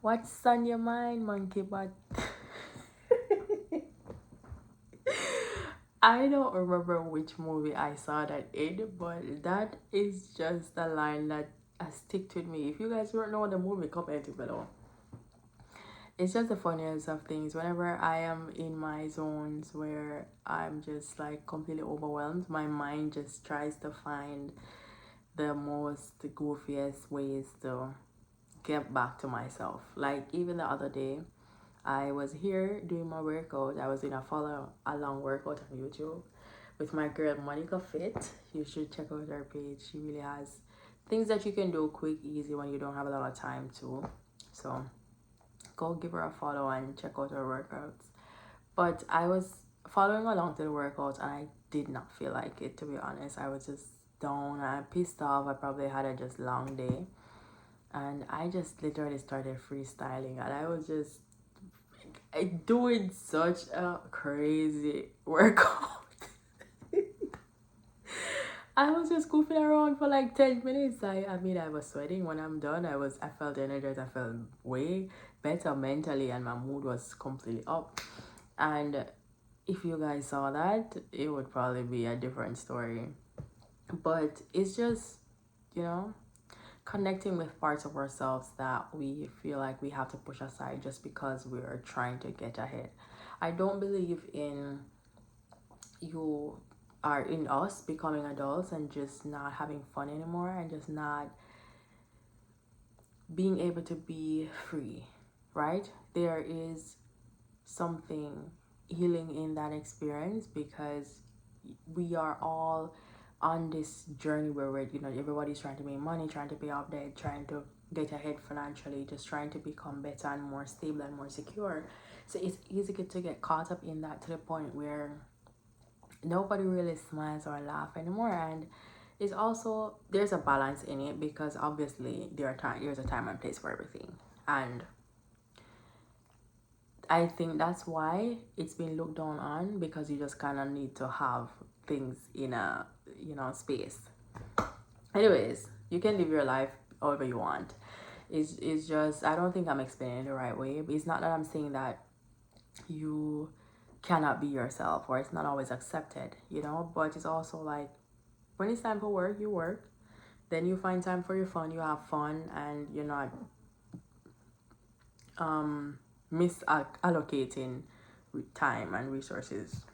What's on your mind, monkey butt? I don't remember which movie I saw that in, but that is just a line that has sticked with me. If you guys don't know the movie, comment it below. It's just the funniest of things. Whenever I am in my zones where I'm just like completely overwhelmed, my mind just tries to find the most goofiest ways to get back to myself. Like even the other day, I was here doing my workout. I was in a follow along workout on YouTube with my girl Monica Fit. You should check out her page. She really has things that you can do quick, easy when you don't have a lot of time to. So go give her a follow and check out her workouts. But I was following along to the workout and I did not feel like it, to be honest. I was just down and pissed off. I probably had a just long day. And I just literally started freestyling and I was just doing such a crazy workout. I was just goofing around for like 10 minutes. I mean, I was sweating when I'm done. I felt energized. I felt way better mentally and my mood was completely up. And if you guys saw that, it would probably be a different story. But it's just, you know, connecting with parts of ourselves that we feel like we have to push aside just because we're trying to get ahead. I don't believe in you are in us becoming adults and just not having fun anymore and just not being able to be free, right? There is something healing in that experience because we are all on this journey where we're, you know, everybody's trying to make money, trying to pay off debt, trying to get ahead financially, just trying to become better and more stable and more secure. So it's easy to get caught up in that to the point where nobody really smiles or laugh anymore. And it's also, there's a balance in it because obviously there's a time and place for everything. And I think that's why it's been looked down on, because you just kind of need to have things in a, you know, space. Anyways, you can live your life however you want. It's just, I don't think I'm explaining it the right way. But it's not that I'm saying that you cannot be yourself or it's not always accepted, you know, but it's also like when it's time for work, you work. Then you find time for your fun, you have fun, and you're not misallocating time and resources.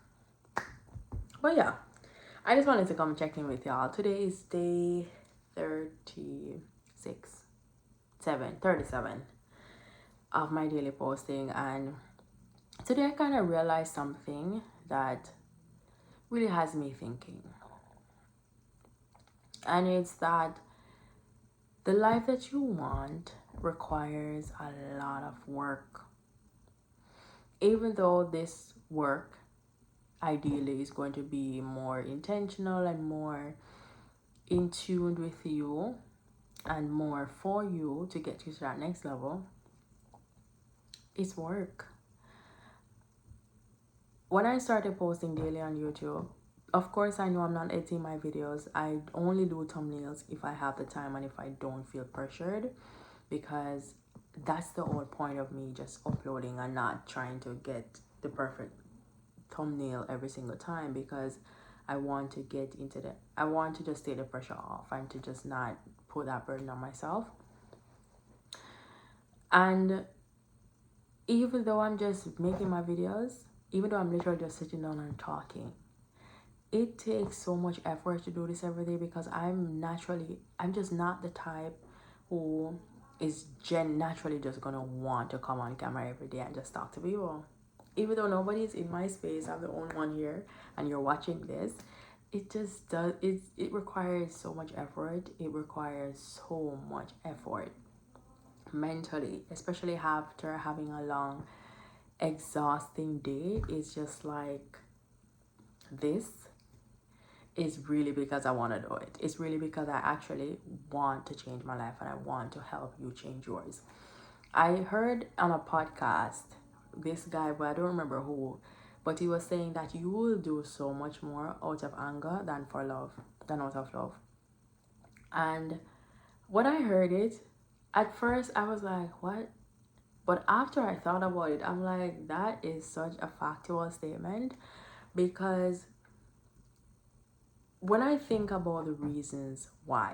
But yeah, I just wanted to come check in with y'all. Today is day 37 of my daily posting, and today I kind of realized something that really has me thinking. And it's that the life that you want requires a lot of work. Even though this work ideally is going to be more intentional and more in tune with you and more for you to get you to that next level, it's work. When I started posting daily on YouTube, of course I know I'm not editing my videos. I only do thumbnails if I have the time and if I don't feel pressured, because that's the whole point of me just uploading and not trying to get the perfect thumbnail every single time, because I want to just take the pressure off and to just not put that burden on myself. And even though I'm just making my videos, even though I'm literally just sitting down and talking, it takes so much effort to do this every day, because I'm just not the type who is naturally just gonna want to come on camera every day and just talk to people. Even though nobody's in my space, I'm the only one here and you're watching this, it just does, it requires so much effort. It requires so much effort mentally, especially after having a long, exhausting day. It's just like, this is really because I want to do it. It's really because I actually want to change my life and I want to help you change yours. I heard on a podcast this guy, but I don't remember who, but he was saying that you will do so much more out of anger than out of love. And when I heard it, at first I was like, what? But after I thought about it, I'm like, that is such a factual statement, because when I think about the reasons why,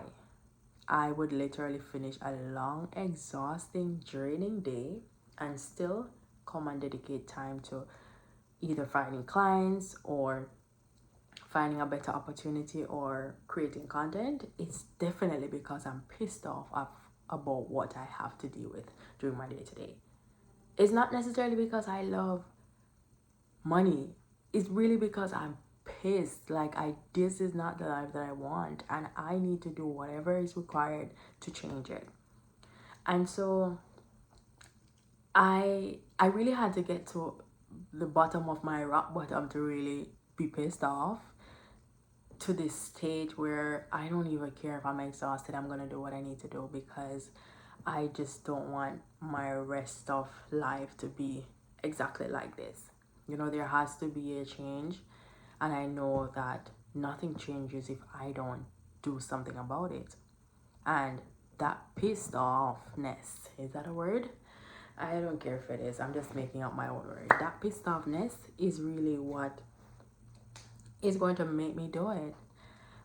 I would literally finish a long, exhausting, draining day and still come and dedicate time to either finding clients or finding a better opportunity or creating content. It's definitely because I'm pissed off about what I have to deal with during my day to day. It's not necessarily because I love money. It's really because I'm pissed. Like, this is not the life that I want, and I need to do whatever is required to change it. And so I really had to get to the bottom of my rock bottom to really be pissed off to this stage where I don't even care if I'm exhausted. I'm gonna do what I need to do, because I just don't want my rest of life to be exactly like this. You know, there has to be a change, and I know that nothing changes if I don't do something about it. And that pissed offness, is that a word? I don't care if it is. I'm just making up my own word. That pissed offness is really what is going to make me do it.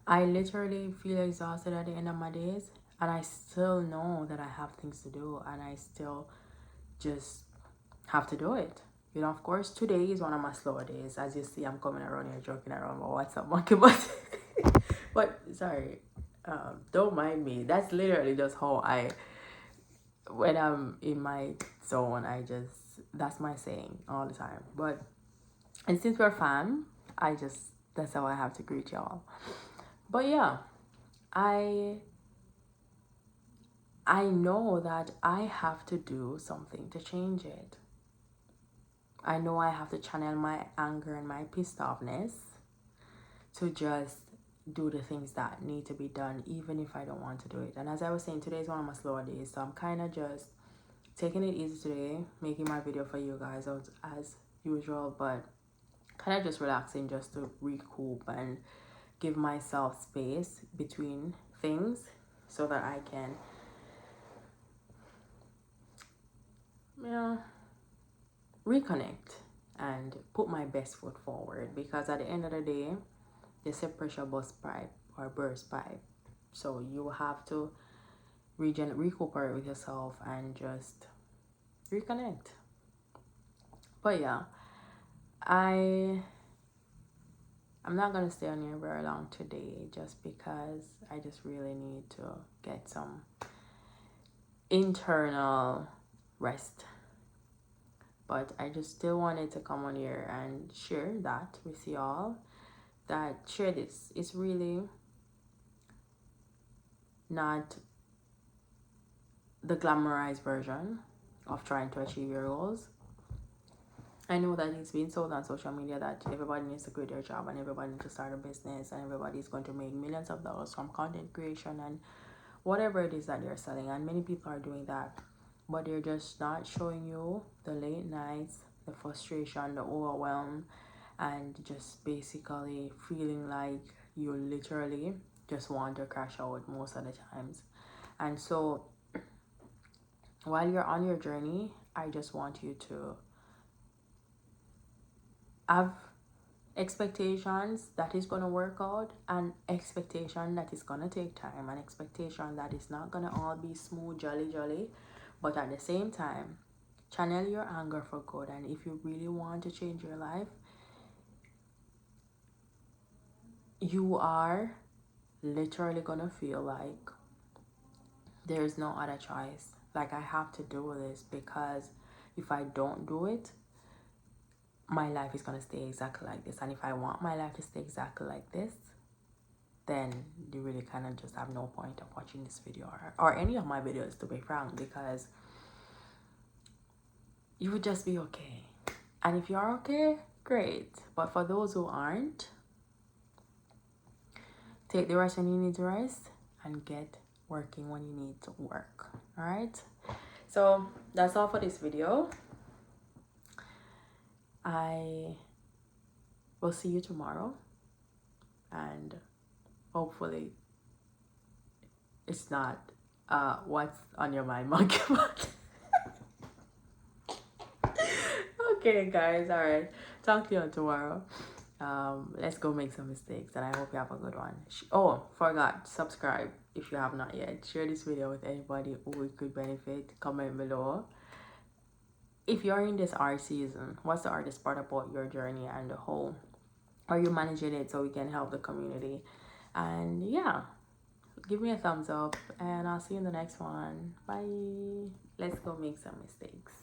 I literally feel exhausted at the end of my days, and I still know that I have things to do, and I still just have to do it. You know, of course, today is one of my slower days. As you see, I'm coming around here joking around about what's up, monkey butt. But sorry, don't mind me. That's literally just how when I'm in my zone, that's my saying all the time. But, and since we're fam, that's how I have to greet y'all. But yeah, I know that I have to do something to change it. I know I have to channel my anger and my pissed offness to just do the things that need to be done, even if I don't want to do it. And as I was saying, today is one of my slower days, so I'm kind of just taking it easy today, making my video for you guys as usual, but kind of just relaxing, just to recoup and give myself space between things so that I can, reconnect and put my best foot forward. Because at the end of the day, they say pressure bust pipe or burst pipe, so you have to recuperate with yourself and just reconnect. But yeah, I'm not gonna stay on here very long today, just because I just really need to get some internal rest. But I just still wanted to come on here and share that with y'all, that share this. It's really not the glamorized version of trying to achieve your goals. I know that it's been sold on social media that everybody needs to quit their job and everybody needs to start a business and everybody's going to make millions of dollars from content creation and whatever it is that they're selling. And many people are doing that, but they're just not showing you the late nights, the frustration, the overwhelm, and just basically feeling like you literally just want to crash out most of the times. And so while you're on your journey, I just want you to have expectations that is going to work out, and expectation that is going to take time, and expectation that is not going to all be smooth jolly, but at the same time, channel your anger for good. And if you really want to change your life, you are literally going to feel like there's no other choice. Like, I have to do this, because if I don't do it, my life is going to stay exactly like this. And if I want my life to stay exactly like this, then you really kind of just have no point of watching this video or any of my videos, to be frank, because you would just be okay. And if you're okay, great. But for those who aren't, take the rest when you need to rest and get working when you need to work. All right, so that's all for this video. I will see you tomorrow, and hopefully it's not what's on your mind monkey. Okay, guys. All right. Talk to you tomorrow. Let's go make some mistakes, and I hope you have a good one. Oh, forgot, subscribe if you have not yet. Share this video with anybody who it could benefit. Comment below. If you're in this art season, what's the hardest part about your journey and the whole? Are you managing it so we can help the community? And yeah, give me a thumbs up, and I'll see you in the next one. Bye. Let's go make some mistakes.